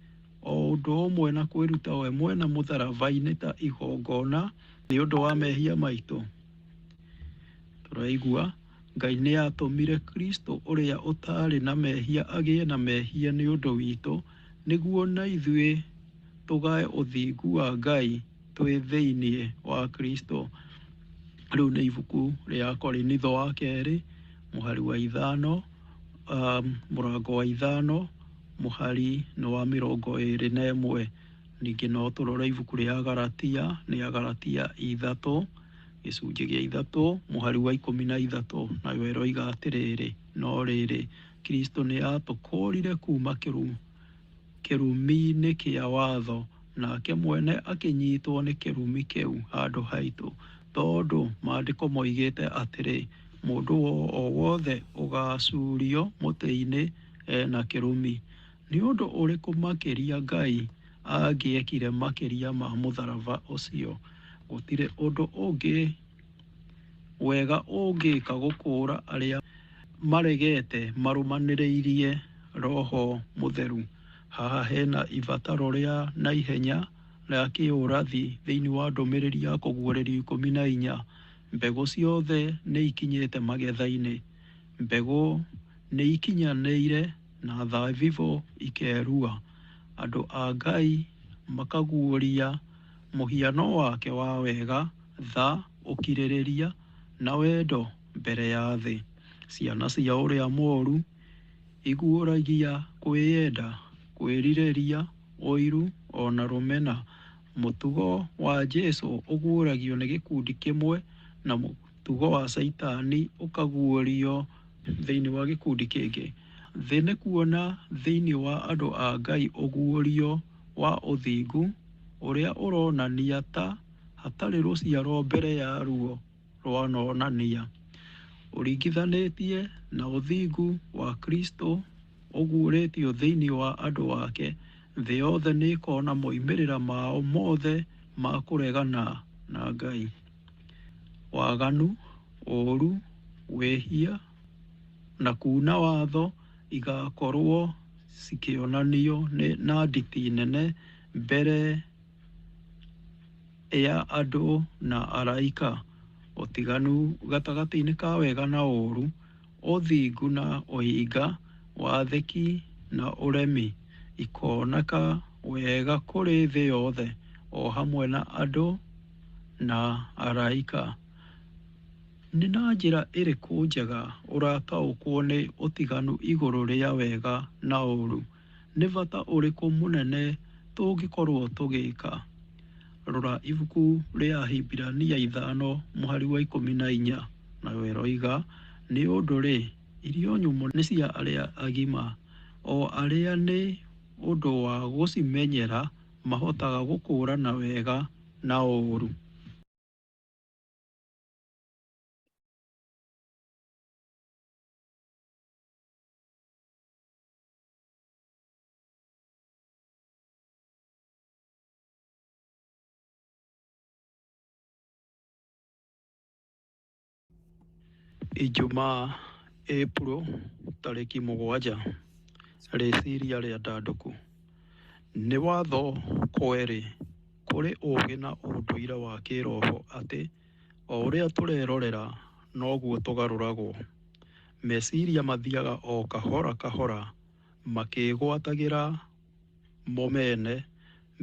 o ũndũ ũmwe na kwĩruta we mwene mũtharaba-inĩ ta igongona nĩ ũndũ wa mehia maitũ. Tũraigua Ngai nĩ atũmire Kristo ũrĩa ũtarĩ na mehia agĩe na mehia nĩ ũndũ witũ, nĩguo na ithuĩ tũgae ũthingu wa Ngai twĩ thĩinĩ wa Kristo. Rĩu nĩ ibuku rĩa Korinitho wa kerĩ, mũhari wa 5, mũrango wa 5, mũhari nĩ wa 21. Ningĩ no tũrore ibuku rĩa Galatia, nĩ Galatia 3, gĩcunjĩ gĩa 3, mũhari wa 13, nayo ĩroiga atĩrĩrĩ, no rĩrĩ, Kristo nĩ atũkũũrire kuma kĩrumi-inĩ kĩa watho, nake mwene akĩnyitwo nĩ kĩrumi kĩu handũ haitũ, tondũ maandĩko moigĩte atĩrĩ, mũndũ o wothe ũgacurio mũtĩ-inĩ na kĩrumi. Nĩ ũndũ ũrĩkũ makĩria Ngai angĩekire makĩria ma mũtharaba ũcio? Gũtirĩ ũndũ ũngĩ wega ũngĩka gũkũũra arĩa maregete marũmanĩrĩirie Roho Mũtheru. Haha hena ibataro rĩa naihenya rĩa kĩũrathi thĩinĩ wa ndũmĩrĩri ya kũguũrĩrio 14. Mbegũ ciothe nĩ ikinyĩte magetha-inĩ, mbegũ nĩ ikinyanĩire na thabibũ ikerua. Andũ a Ngai makaguũria mũhiano wake wa wega, tha, ũkirĩrĩria na wendo mbere ya thĩ. Ciana cia ũrĩa mũũru iguũragia kwĩyenda, kwĩrirĩria, ũiru ona rũmena. Mũtugo wa Jesũ ũguũragio nĩ gĩkundi kĩmwe, na mũtugo wa Saitani ũkaguũrio thĩinĩ wa gĩkundi kĩngĩ. Thĩ nĩ kuona thĩinĩ wa andũ a Ngai ũguũrio wa ũthingu ũrĩa ũronania ta hatarĩ rũciaro mbere ya ruo rwanonania. Ũringithanĩtie na ũthingu wa Kristo ũguũrĩtio thĩinĩ wa andũ wake, thĩ yothe nĩ ĩkona moimĩrĩra mao mothe ma kũregana na Ngai. Waganu, ũũru, wĩhia na kuna watho igakorwo cikĩonanio na nditi nene mbere ya andũ na araika. Ũtiganu gatagatĩ-inĩ ka wega na ũũru, ũthingu na ũhinga, wathĩki na ũremi ikoneka wega kũrĩ thĩ yothe, o hamwe na andũ na araika. Nĩ na njĩra ĩrĩkũ njega ũrataũkwo nĩ ũtiganu igũrũ rĩa wega na ũũru? Nĩ bata ũrĩkũ mũnene tũngĩkorwo tũgĩka? Rora ibuku rĩa Hibirania 5, mũhari wa 14, nayo ĩroiga, nĩ ũndũ rĩ, irio nyũmũ nĩ cia arĩa agima, o arĩa nĩ ũndũ wa gũcimenyera mahotaga gũkũũrana wega na ũũru. Ijumaa, April tarĩki 7, rĩciria rĩa ndandũku. Nĩ watho kweri kũrĩ ũũgĩ na ũndũire wa kĩroho atĩ o ũrĩa tũrerorera noguo tũgarũragwo. Meciria mathiaga o kahora kahora makĩgwatagĩra mo mene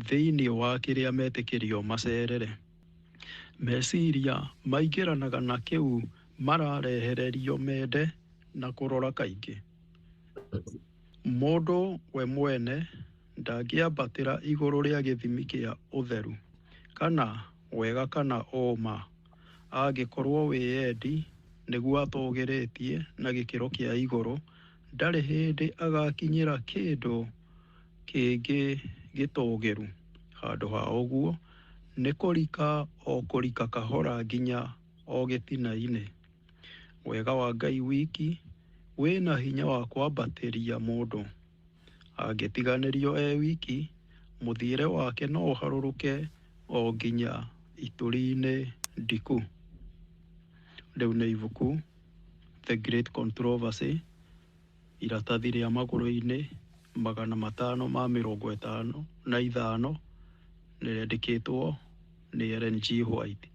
thĩinĩ wa kĩrĩa metĩkĩrio macerere. Meciria maingĩranaga na kĩu mararehererio mende na kũrora kaingĩ. Mũndũ we mwene ndangĩambatĩra igũrũ rĩa gĩthimi kĩa ũtheru kana wega kana ũma angĩkorwo wĩyendi nĩguo atũgĩrĩtie na gĩkĩro kĩa igũrũ, ndarĩ hĩndĩ agakinyĩra kĩndũ kĩngĩ gĩtũgĩru. Handũ ha ũguo nĩ kũrika kahora nginya o gĩtina-inĩ. Wega wa Ngai wiki wĩna hinya wa kwambatĩria mũndũ. Angĩtiganĩrio wiki, mũthiĩre wake no ũharũrũke o nginya itũri-inĩ ndiku. Rĩu nĩ ibuku The Great Controversy, iratathi rĩa magũrũ-inĩ 555 nĩrĩandĩkĩtwo nĩ Ellen G. White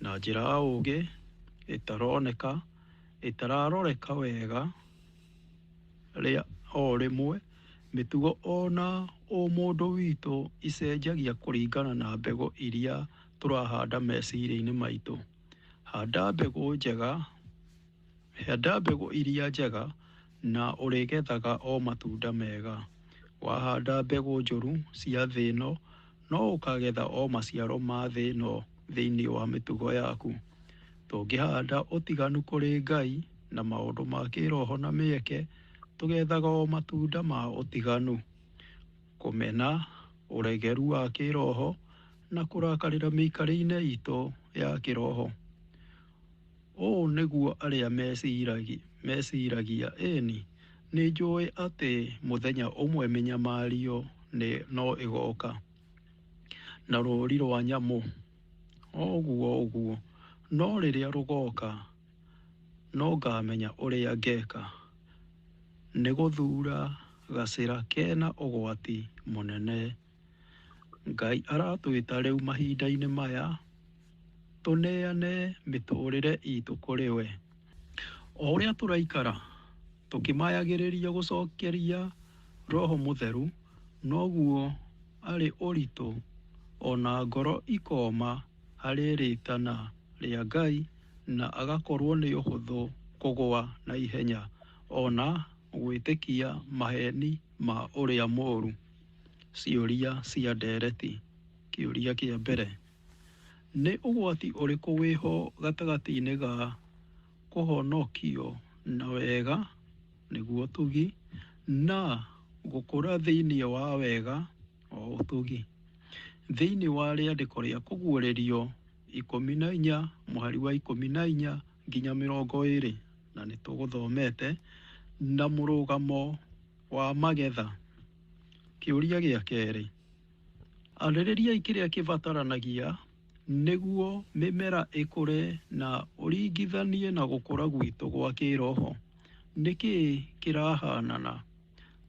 na njĩra ya ũũgĩ ĩtararoreka wega rĩa o rĩmwe. Mĩtugo ona ũmũndũ witũ icenjagia kũringana na mbegũ iria tũrahanda meciria-inĩ maitũ. Handa mbegũ iria njega na ũrĩgethaga o matunda mega. Wahanda mbegũ njũru cia thĩ ĩno no ũkagetha o maciaro ma thĩ ĩno thĩinĩ wa mĩtugo yaku. Tũngĩhanda ũtiganu kũrĩ Ngai na maũndũ ma kĩroho na mĩeke, tũgethaga o matunda ma ũtiganu, kũmena ũregeru wa kĩroho na kũrakarĩra mĩikarĩre itũ ya kĩroho. Ũũ nĩguo arĩa meciragia ĩni nĩ njũĩ atĩ mũthenya ũmwe mĩnyamario no ĩgoka na rũũri rwa nyamũ. Ũguo no rĩrĩa rũgoka no ngamenya ũrĩa ngeka. Nĩ gũthura gacĩra kena ũgwati mũnene. Ngai aratwĩta rĩu mahinda-inĩ maya tũneane mĩtũrĩre itũ kũrĩ we. O ũrĩa tũraikara tũkĩmayagĩrĩria gũcokeria Roho Mũtheru, noguo arĩ ũritũ ona ngoro ikoma harĩ rĩtana rĩa Ngai na agakorwo nĩ ũhũthũ kũgũa na ihenya ona gwĩtĩkia maheni ma ũrĩa mũũru. Ciũria cia ndereti. Kĩũria kĩa mbere: nĩ ũgwati ũrĩkũ wĩho gatagatĩ-inĩ ga kũhonokio na wega nĩguo tugi na gũkũra thĩinĩ wa wega o ũtugi? Thĩinĩ wa rĩandĩko rĩa kũguũrĩrio 14:14 nginya 20, na nĩ tũgũthomete na mũrũgamo wa magetha. Kĩũria gĩa kerĩ: arĩrĩriai kĩrĩa kĩbataranagia nĩguo mĩmera ĩkũre na ũringithanie na gũkũra gwitũ gwa kĩroho. Nĩkĩĩ kĩrahanana?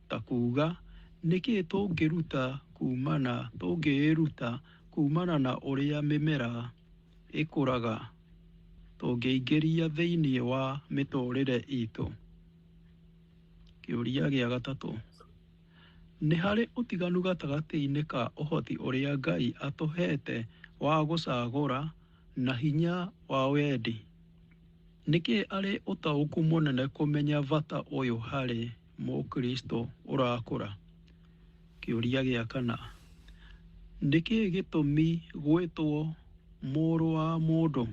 Ta kuuga nĩkĩĩ tũngĩĩruta kumana na ũrĩa mĩmera ĩkũraga tũngĩingĩria thĩinĩ wa mĩtũrĩre itũ. Kĩũria gĩa gatatũ: nĩ harĩ ũtiganu gatagatĩ-inĩ ka ũhoti ũrĩa Ngai atũhete wa gũcagũra na hinya wa wendi? Nĩkĩĩ arĩ ũtaũku mũnene kũmenya bata ũyũ harĩ Mũkristo ũrakũra? Kĩũria gĩa kana: nĩkĩĩ gĩtũmi gwĩtwo mũrũ wa mũndũ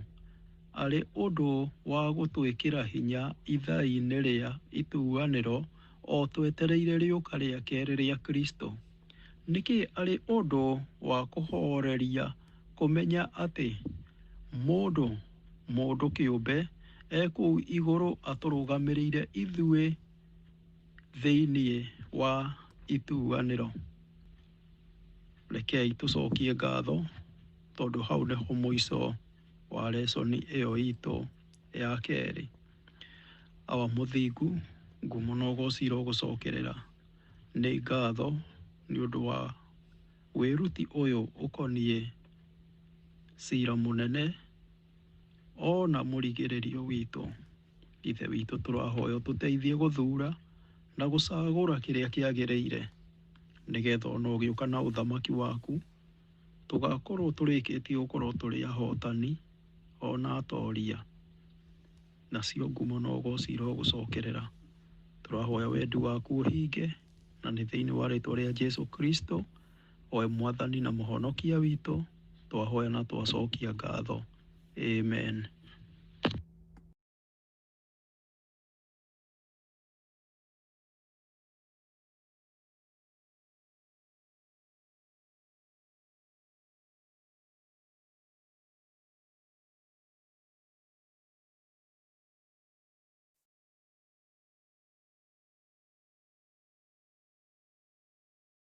arĩ ũndũ wa gũtwĩkĩra hinya ithai-inĩ rĩa ituanĩro o twetereire rĩũka rĩa kerĩ rĩa Kristo? Nĩkĩĩ arĩ ũndũ wa kũhoreria kũmenya atĩ mũndũ kĩũmbe kũu igũrũ atũrũgamĩrĩire ithuĩ thĩinĩ wa ituanĩro? Rekei tũcokie ngatho tondũ hau nĩho mũico wa lesoni ĩyo itũ ya kerĩ. Awa mũthingu, ngumo na ũgociro gũcokerera. Nĩ ngatho nĩ ũndũ wa wĩruti ũyũ ũkoniĩ cira mũnene ona mũrigĩrĩrio witũ. Ithe witũ tũrahoya tũteithie gũthura na gũcagũra kĩrĩa kĩagĩrĩire, nĩgetha ona ũgĩũka na ũthamaki waku tũgakorwo tũrĩkĩtie gũkorwo tũrĩ ahotani ona atoria. Nacio ngumo na ũgocira ũgũcokerera. Tũrahoya wendi waku ũhinge, na nĩ thĩinĩ wa rĩtwa rĩa Jesu Kristo, owe mwathani na mũhonokia witũ, twahoya na twacokia ngatho. Amen.